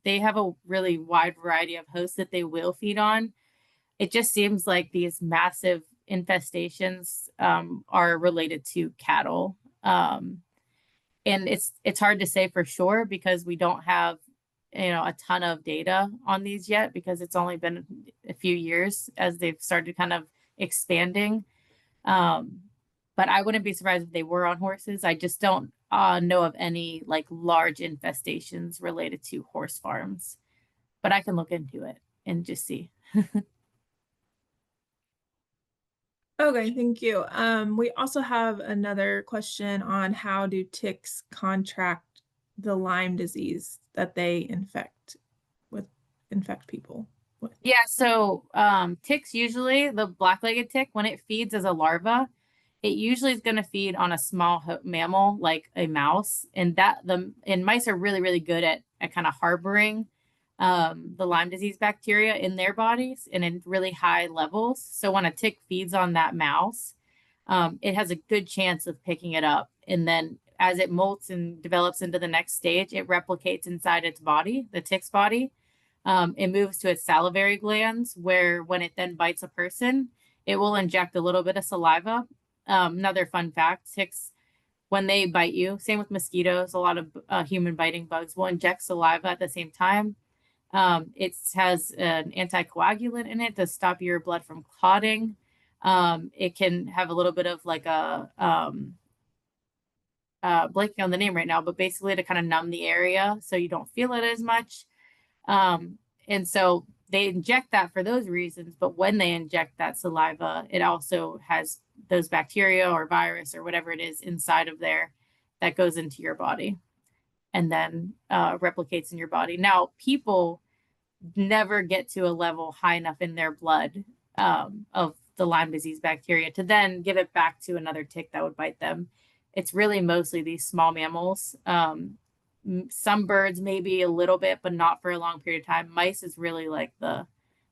They have a really wide variety of hosts that they will feed on. It just seems like these massive infestations are related to cattle. And it's hard to say for sure, because we don't have a ton of data on these yet, because it's only been a few years as they've started kind of expanding. But I wouldn't be surprised if they were on horses. I just don't know of any like large infestations related to horse farms, but I can look into it and just see. Okay, thank you. We also have another question on how do ticks contract the Lyme disease that they infect people with? Yeah, so ticks, usually the black-legged tick, when it feeds as a larva, it usually is going to feed on a small mammal like a mouse, and mice are really, really good at kind of harboring the Lyme disease bacteria in their bodies and in really high levels. So when a tick feeds on that mouse, it has a good chance of picking it up. And then as it molts and develops into the next stage, it replicates inside its body, the tick's body. It moves to its salivary glands, where when it then bites a person, it will inject a little bit of saliva. Another fun fact, ticks, when they bite you, same with mosquitoes, a lot of human biting bugs will inject saliva at the same time. It has an anticoagulant in it to stop your blood from clotting. It can have a little bit of like a blanking on the name right now, but basically to kind of numb the area so you don't feel it as much. And so they inject that for those reasons, but when they inject that saliva, it also has those bacteria or virus or whatever it is inside of there that goes into your body and then replicates in your body. Now, people never get to a level high enough in their blood of the Lyme disease bacteria to then give it back to another tick that would bite them. It's really mostly these small mammals. Some birds maybe a little bit, but not for a long period of time. Mice is really like the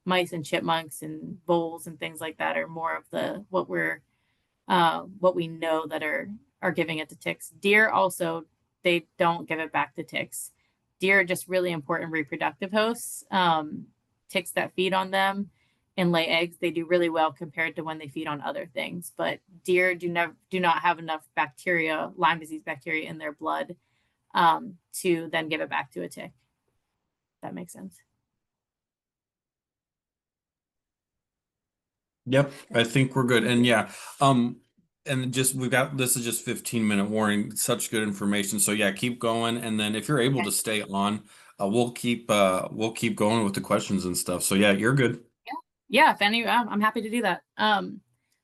mice and chipmunks and voles and things like that are more of the what we know that are giving it to ticks. Deer also they don't give it back to ticks. Deer are just really important reproductive hosts. Ticks that feed on them and lay eggs, they do really well compared to when they feed on other things. But deer do not have enough bacteria, Lyme disease bacteria in their blood, to then give it back to a tick. That makes sense. Yep, I think we're good. And yeah, and just we've got this is just 15-minute warning. Such good information. So yeah, keep going. And then if you're able Okay. to stay on, we'll keep going with the questions and stuff. So yeah, you're good. Yeah, if any, I'm happy to do that.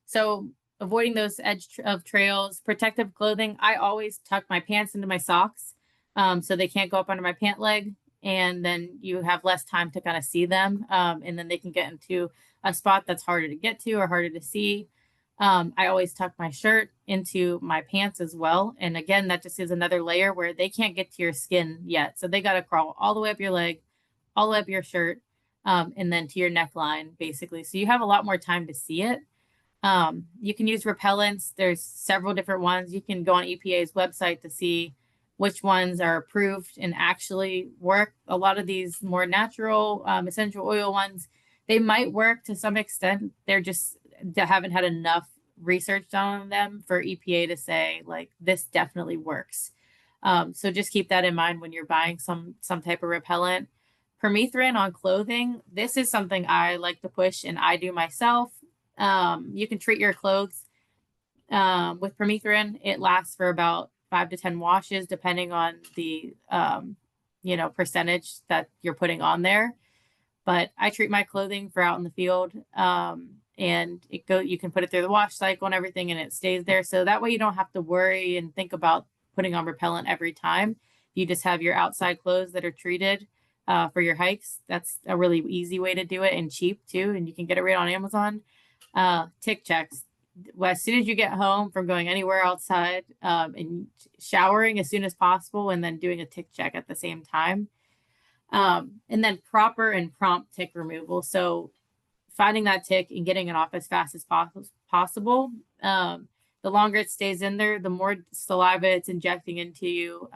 So avoiding those of trails, protective clothing. I always tuck my pants into my socks, so they can't go up under my pant leg, and then you have less time to kind of see them, and then they can get into a spot that's harder to get to or harder to see. I always tuck my shirt into my pants as well, and again, that just is another layer where they can't get to your skin yet, so they got to crawl all the way up your leg, all the way up your shirt, and then to your neckline, basically. So you have a lot more time to see it. You can use repellents. There's several different ones. You can go on EPA's website to see which ones are approved and actually work. A lot of these more natural essential oil ones, they might work to some extent. They haven't had enough research done on them for EPA to say like this definitely works. So just keep that in mind when you're buying some type of repellent. Permethrin on clothing. This is something I like to push and I do myself. You can treat your clothes with permethrin. It lasts for about 5 to 10 washes, depending on the percentage that you're putting on there. But I treat my clothing for out in the field, and you can put it through the wash cycle and everything, and it stays there. So that way you don't have to worry and think about putting on repellent every time. You just have your outside clothes that are treated for your hikes. That's a really easy way to do it and cheap too, and you can get it right on Amazon. Tick checks. Well, as soon as you get home from going anywhere outside, and showering as soon as possible, and then doing a tick check at the same time. And then proper and prompt tick removal. So finding that tick and getting it off as fast as possible. The longer it stays in there, the more saliva it's injecting into you.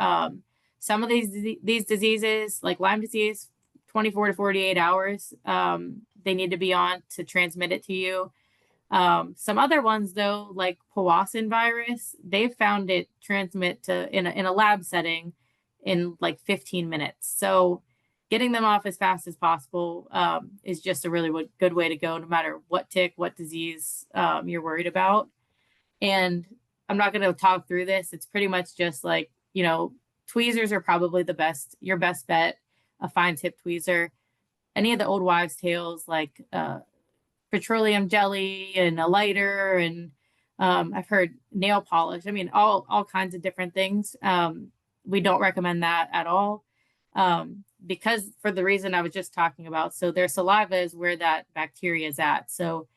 Some of these diseases, like Lyme disease, 24 to 48 hours, they need to be on to transmit it to you. Some other ones, though, like Powassan virus, they've found it transmit in a lab setting in like 15 minutes. So getting them off as fast as possible is just a really good way to go, no matter what tick, what disease you're worried about. And I'm not going to talk through this. It's pretty much just like, tweezers are probably your best bet. A fine tip tweezer. Any of the old wives' tales like petroleum jelly and a lighter, and I've heard nail polish. I mean, all kinds of different things. We don't recommend that at all, because for the reason I was just talking about. So their saliva is where that bacteria is at. So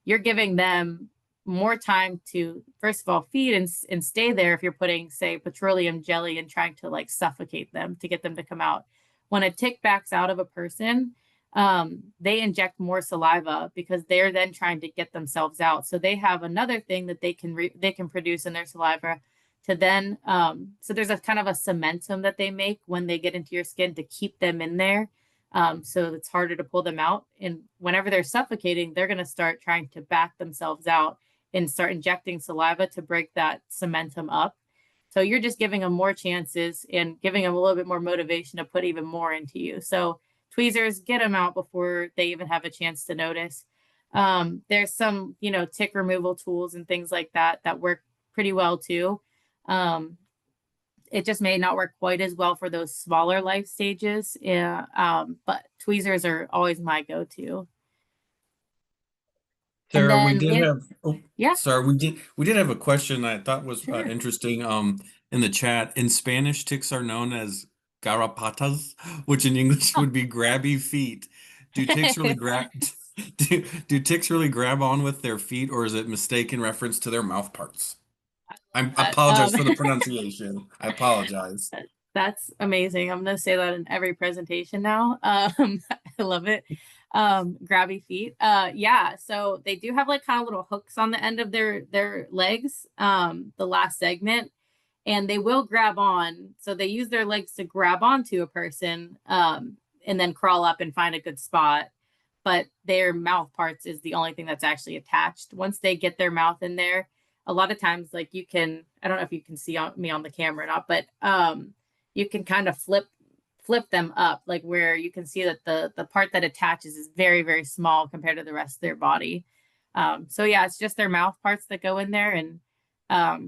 you're giving them more time to, first of all, feed and stay there if you're putting, say, petroleum jelly and trying to like suffocate them to get them to come out. When a tick backs out of a person, they inject more saliva because they're then trying to get themselves out. So they have another thing that they can produce in their saliva to then, so there's a kind of a cementum that they make when they get into your skin to keep them in there. So it's harder to pull them out. And whenever they're suffocating, they're going to start trying to back themselves out and start injecting saliva to break that cementum up. So you're just giving them more chances and giving them a little bit more motivation to put even more into you. So tweezers, get them out before they even have a chance to notice. There's some, tick removal tools and things like that work pretty well too. It just may not work quite as well for those smaller life stages. Yeah, but tweezers are always my go-to. And Sarah, we then did have, oh, yeah, sorry, we did have a question I thought was sure. interesting in the chat. In Spanish, ticks are known as garrapatas, which in English would be grabby feet. Do ticks really grab do ticks really grab on with their feet, or is it mistaken reference to their mouth parts? I But, apologize for the pronunciation. I apologize. that's amazing. I'm going to say that in every presentation now. I love it. Grabby feet. Yeah. So they do have like kind of little hooks on the end of their legs, the last segment. and they will grab on. So they use their legs to grab onto a person, and then crawl up and find a good spot. But their mouth parts is the only thing that's actually attached. Once they get their mouth in there, a lot of times, like you can, I don't know if you can see me on the camera or not, but you can kind of flip them up, like where you can see that the part that attaches is very, very small compared to the rest of their body. So yeah, it's just their mouth parts that go in there. And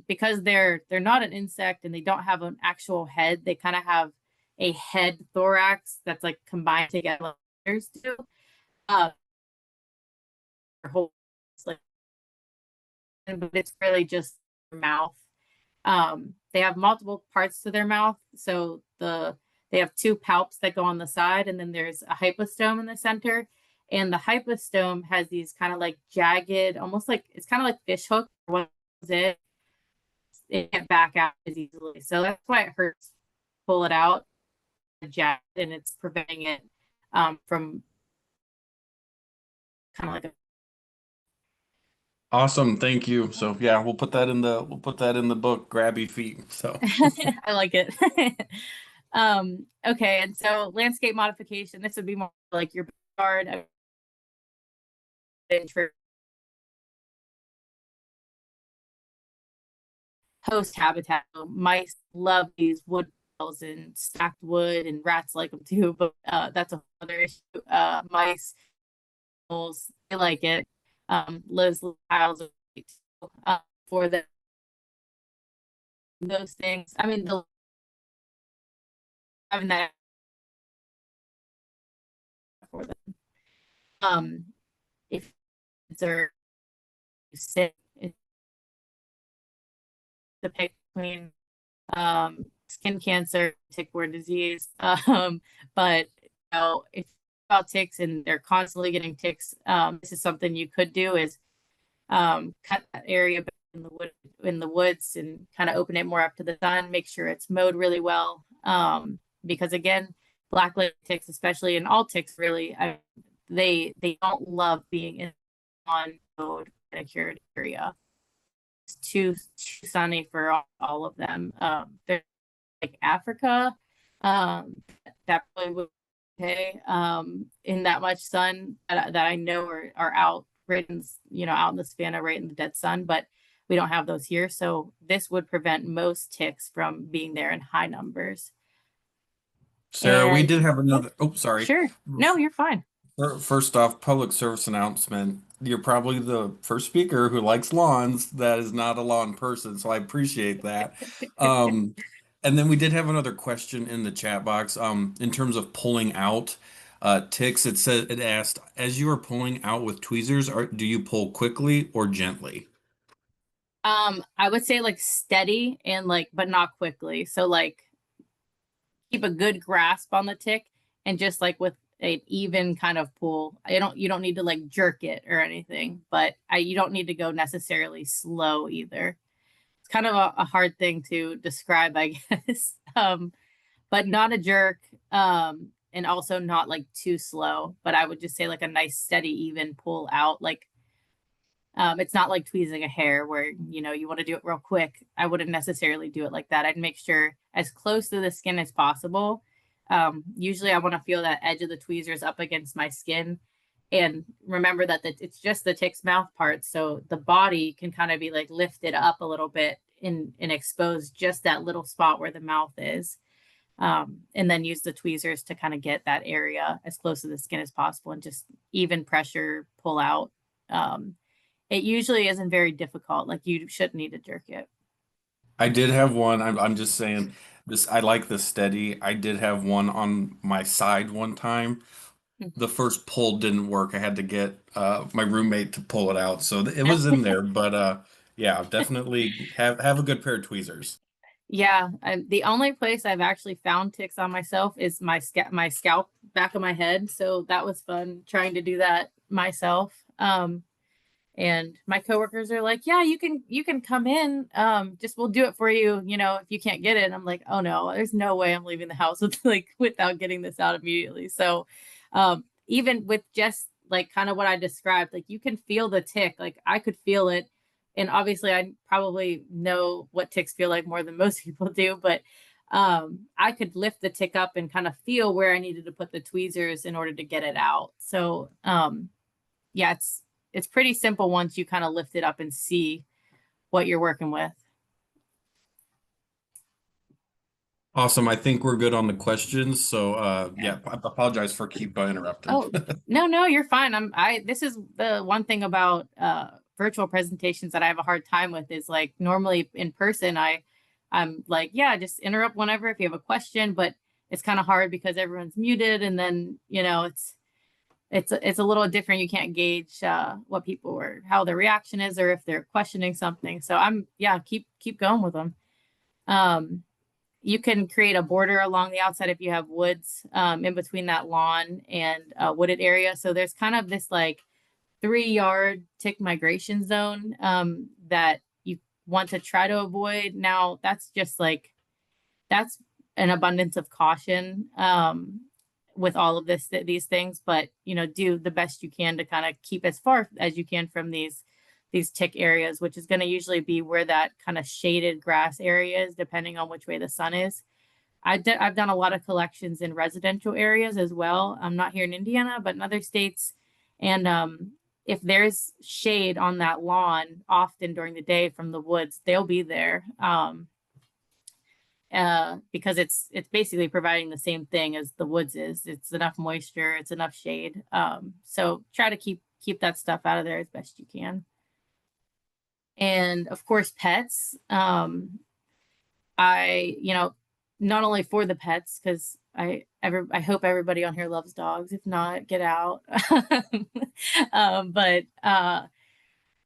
because they're not an insect and they don't have an actual head, they kind of have a head thorax that's like combined together too. Their whole, like, but it's really just their mouth. They have multiple parts to their mouth. So they have two palps that go on the side, and then there's a hypostome in the center. And the hypostome has these kind of like jagged, almost like it's kind of like fish hook. Once it can't back out as easily. So that's why it hurts to pull it out, jagged, and it's preventing it from kind of like a Awesome, thank you. So yeah, we'll put that in the book, Grabby Feet. So I like it. Okay, and so landscape modification, this would be more like your backyard for host habitat. Mice love these wood piles and stacked wood, and rats like them too, but that's a whole other issue. Mice, they like it. Those little piles of for those things. I mean, having that for them. If it's are sick, it's the pick between skin cancer, tick-borne disease. But you know, if about ticks and they're constantly getting ticks, this is something you could do is cut that area in the woods and kind of open it more up to the sun. Make sure it's mowed really well, because again, black-legged ticks, especially, and all ticks really, they don't love being in on mowed manicured area. It's too sunny for all of them. They're like Africa, that probably would be okay in that much sun that I know are out right in, out in the savanna, right in the dead sun, but we don't have those here. So this would prevent most ticks from being there in high numbers. Sarah, we And did have another, oh, sorry. sure, no, you're fine. First off, public service announcement. You're probably the first speaker who likes lawns that is not a lawn person, so I appreciate that. Um, and then we did have another question in the chat box. In terms of pulling out ticks, it asked, as you are pulling out with tweezers, do you pull quickly or gently? I would say like steady and like, but not quickly. So like keep a good grasp on the tick and just like with an even kind of pull. You don't need to like jerk it or anything, but you don't need to go necessarily slow either. It's kind of a hard thing to describe, I guess. But not a jerk, and also not like too slow, but I would just say like a nice steady even pull out. Like it's not like tweezing a hair where you want to do it real quick. I wouldn't necessarily do it like that. I'd make sure as close to the skin as possible. Usually I want to feel that edge of the tweezers up against my skin, and remember that it's just the tick's mouth part, so the body can kind of be like lifted up a little bit and expose just that little spot where the mouth is. And then use the tweezers to kind of get that area as close to the skin as possible and just even pressure pull out. It usually isn't very difficult. Like you shouldn't need to jerk it. I did have one. I'm just saying this. I like the steady. I did have one on my side one time. The first pull didn't work. I had to get my roommate to pull it out. So it was in there, but yeah, definitely have a good pair of tweezers. Yeah, the only place I've actually found ticks on myself is my scalp, back of my head. So that was fun trying to do that myself. And my coworkers are like, yeah, you can come in. Just we'll do it for you, if you can't get it. And I'm like, oh no, there's no way I'm leaving the house with without getting this out immediately. So even with just like kind of what I described, like you can feel the tick. Like I could feel it And obviously I probably know what ticks feel like more than most people do, but I could lift the tick up and kind of feel where I needed to put the tweezers in order to get it out. So yeah, it's pretty simple once you kind of lift it up and see what you're working with. Awesome. I think we're good on the questions. So yeah, I apologize for keep interrupting. Oh, no, you're fine. This is the one thing about virtual presentations that I have a hard time with is like normally in person, I'm like, yeah, just interrupt whenever if you have a question, but it's kind of hard because everyone's muted and then, it's a little different. You can't gauge what people or how their reaction is or if they're questioning something. So keep going with them. You can create a border along the outside if you have woods in between that lawn and wooded area. So there's kind of this like 3-yard tick migration zone that you want to try to avoid. Now that's just like, that's an abundance of caution with all of these things, but do the best you can to kind of keep as far as you can from these tick areas, which is going to usually be where that kind of shaded grass area is, depending on which way the sun is. I've done a lot of collections in residential areas as well. I'm not here in Indiana, but in other states. And if there's shade on that lawn, often during the day from the woods, they'll be there because it's basically providing the same thing as the woods is. It's enough moisture, it's enough shade. So try to keep that stuff out of there as best you can. And of course, pets. Not only for the pets, because I hope everybody on here loves dogs. If not, get out.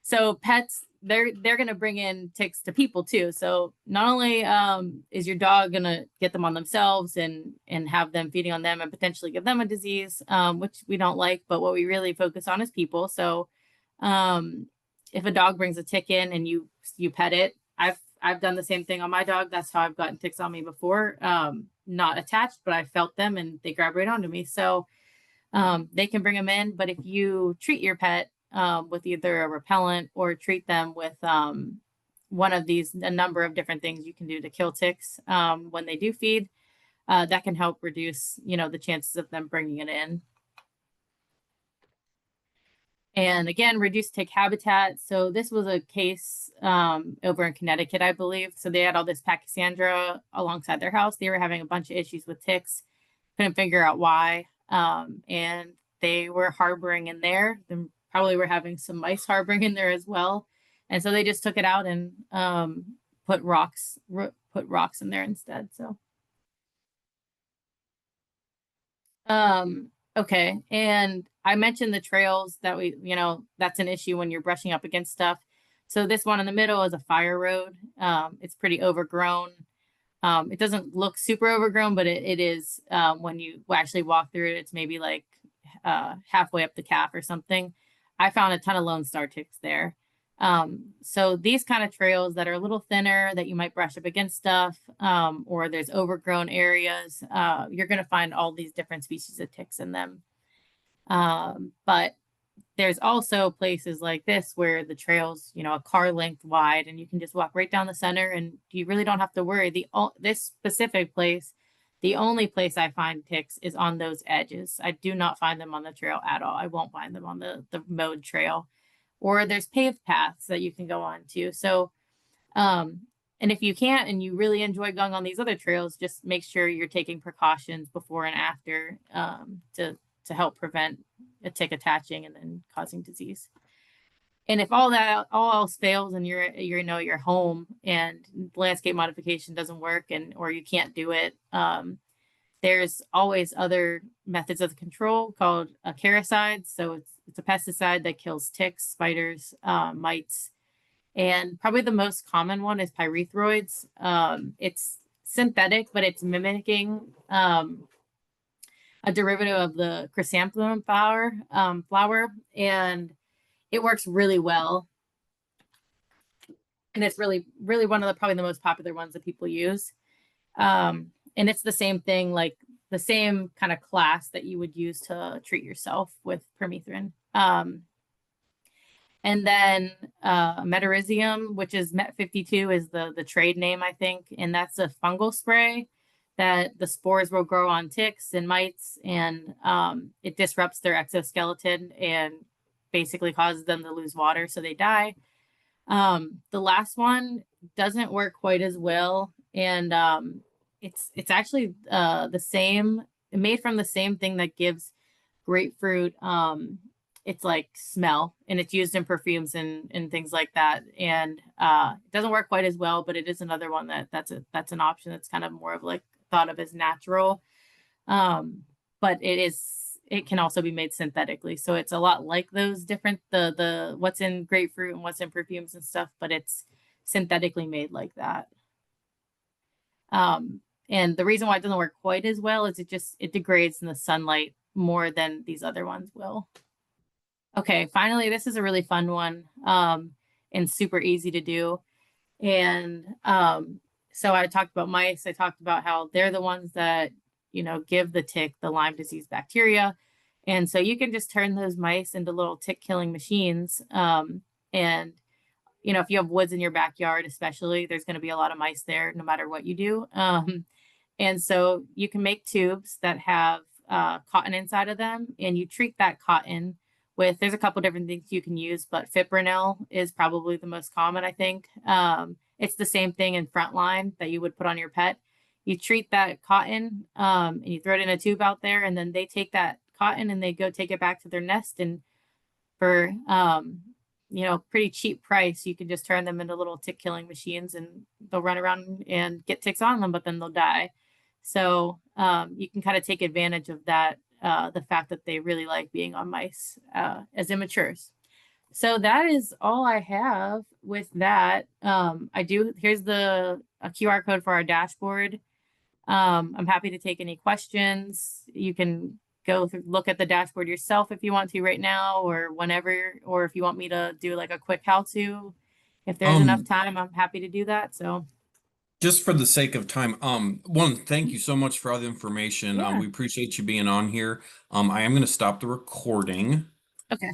So pets, they're gonna bring in ticks to people too. So not only is your dog gonna get them on themselves and have them feeding on them and potentially give them a disease, which we don't like, but what we really focus on is people. So if a dog brings a tick in and you pet it, I've done the same thing on my dog. That's how I've gotten ticks on me before. Not attached, but I felt them and they grab right onto me. So they can bring them in. But if you treat your pet with either a repellent or treat them with one of a number of different things you can do to kill ticks when they do feed, that can help reduce, the chances of them bringing it in. And again, reduced tick habitat. So this was a case over in Connecticut, I believe. So they had all this Pachysandra alongside their house. They were having a bunch of issues with ticks, couldn't figure out why. And they were harboring in there. They probably were having some mice harboring in there as well. And so they just took it out and put rocks in there instead. So okay. And I mentioned the trails that that's an issue when you're brushing up against stuff. So this one in the middle is a fire road. It's pretty overgrown. It doesn't look super overgrown, but it is when you actually walk through it, it's maybe like halfway up the calf or something. I found a ton of Lone Star ticks there. So these kind of trails that are a little thinner that you might brush up against stuff, or there's overgrown areas, you're going to find all these different species of ticks in them. But there's also places like this where the trail's, a car length wide and you can just walk right down the center and you really don't have to worry. This specific place, the only place I find ticks is on those edges. I do not find them on the trail at all. I won't find them on the mowed trail. Or there's paved paths that you can go on to. So, and if you can't and you really enjoy going on these other trails, just make sure you're taking precautions before and after to help prevent a tick attaching and then causing disease. And if all else fails and you're home and landscape modification doesn't work or you can't do it, there's always other methods of control called acaricides. So it's a pesticide that kills ticks, spiders, mites, and probably the most common one is pyrethroids. It's synthetic, but it's mimicking a derivative of the chrysanthemum flower, and it works really well. And it's really, really one of probably the most popular ones that people use. And it's the same thing, like the same kind of class that you would use to treat yourself with permethrin. And then Metarhizium, which is Met 52, is the trade name, I think. And that's a fungal spray that the spores will grow on ticks and mites, and it disrupts their exoskeleton and basically causes them to lose water, so they die. The last one doesn't work quite as well, and it's actually the same, made from the same thing that gives grapefruit it's like smell, and it's used in perfumes and things like that. And it doesn't work quite as well, but it is another one that's an option that's kind of more of like thought of as natural. But it can also be made synthetically, so it's a lot like those different the what's in grapefruit and what's in perfumes and stuff, but it's synthetically made like that. And the reason why it doesn't work quite as well is it degrades in the sunlight more than these other ones will. Okay, finally, this is a really fun one, and super easy to do. And so I talked about mice. I talked about how they're the ones that, give the tick the Lyme disease bacteria. And so you can just turn those mice into little tick killing machines. And, if you have woods in your backyard, especially, there's going to be a lot of mice there no matter what you do. And so you can make tubes that have cotton inside of them, and you treat that cotton with, there's a couple different things you can use, but fipronil is probably the most common, I think. It's the same thing in Frontline that you would put on your pet. You treat that cotton and you throw it in a tube out there, and then they take that cotton and they go take it back to their nest. And for, pretty cheap price, you can just turn them into little tick killing machines, and they'll run around and get ticks on them, but then they'll die. So you can kind of take advantage of that, the fact that they really like being on mice as it matures. So that is all I have with that. Here's a QR code for our dashboard. I'm happy to take any questions. You can look at the dashboard yourself if you want to right now, or whenever, or if you want me to do like a quick how-to. If there's enough time, I'm happy to do that. So Just for the sake of time, thank you so much for all the information. yeah. We appreciate you being on here. I am going to stop the recording.